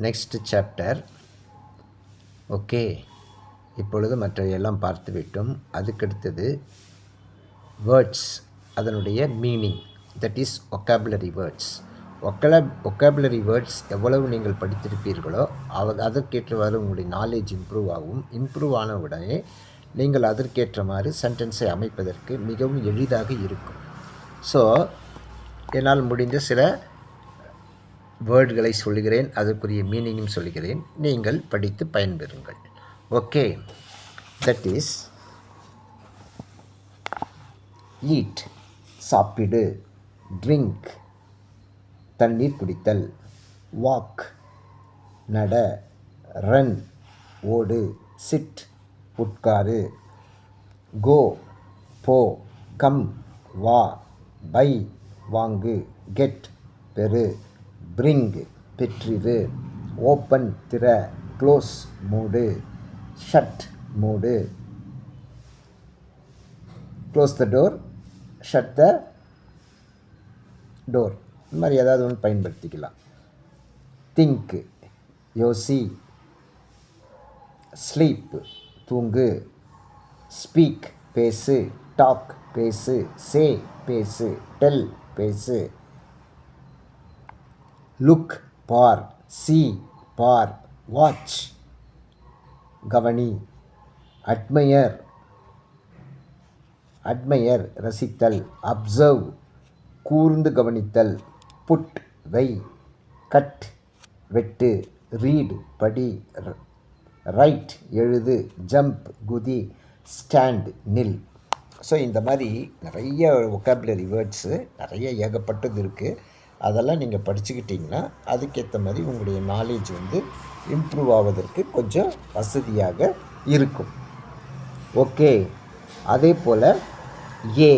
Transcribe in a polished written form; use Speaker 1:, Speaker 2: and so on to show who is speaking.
Speaker 1: Next chapter. Okay, இப்பொழுது மற்றையெல்லாம் பார்த்து விட்டோம். அதுக்கடுத்தது வேர்ட்ஸ், அதனுடைய meaning, that is vocabulary words. Vocabulary words எவ்வளவு நீங்கள் படித்திருப்பீர்களோ அதற்கேற்றவாறு உங்களுடைய நாலேஜ் இம்ப்ரூவ் ஆகும். இம்ப்ரூவ் ஆன உடனே நீங்கள் அதற்கேற்றமாறு சென்டென்ஸை அமைப்பதற்கு மிகவும் எளிதாக இருக்கும். ஸோ என்னால் முடிந்த சில வேர்டுகளை சொல்லுகிறேன், அதற்குரிய மீனிங்கும் சொல்லுகிறேன். நீங்கள் படித்து பயன்பெறுங்கள். ஓகே, தட் இஸ் ஈட் சாப்பிடு, ட்ரிங்க் தண்ணீர் குடித்தல், வாக் நட, ரன் ஓடு, சிட் உட்காரு, கோ போ, கம் வா, பை வாங்கு, கெட் பெறு, பிரிங் பெற்றிரு, ஓப்பன் திற, க்ளோஸ் மூடு, ஷட் மூடு, close the door, shut the door. இந்த மாதிரி ஏதாவது ஒன்று பயன்படுத்திக்கலாம். திங்க் யோசி, ஸ்லீப் தூங்கு, ஸ்பீக் பேசு, டாக் பேசு, சே பேசு, டெல் பேசு, லுக் பார், சி பார், வாட்ச் கவனி, அட்மையர் ரசித்தல், அப்சர்வ் கூர்ந்து கவனித்தல், புட் வை, கட் வெட்டு, ரீட் படி, ரைட் எழுது, ஜம்ப் குதி, ஸ்டாண்ட் நில். ஸோ இந்த மாதிரி நிறைய ஒக்காபுலரி வேர்ட்ஸு நிறைய ஏகப்பட்டது இருக்குது. அதெல்லாம் நீங்கள் படிச்சுக்கிட்டிங்கன்னா அதுக்கேற்ற மாதிரி உங்களுடைய நாலேஜ் இம்ப்ரூவ் ஆவதற்கு கொஞ்சம் வசதியாக இருக்கும். ஓகே, அதே போல் ஏ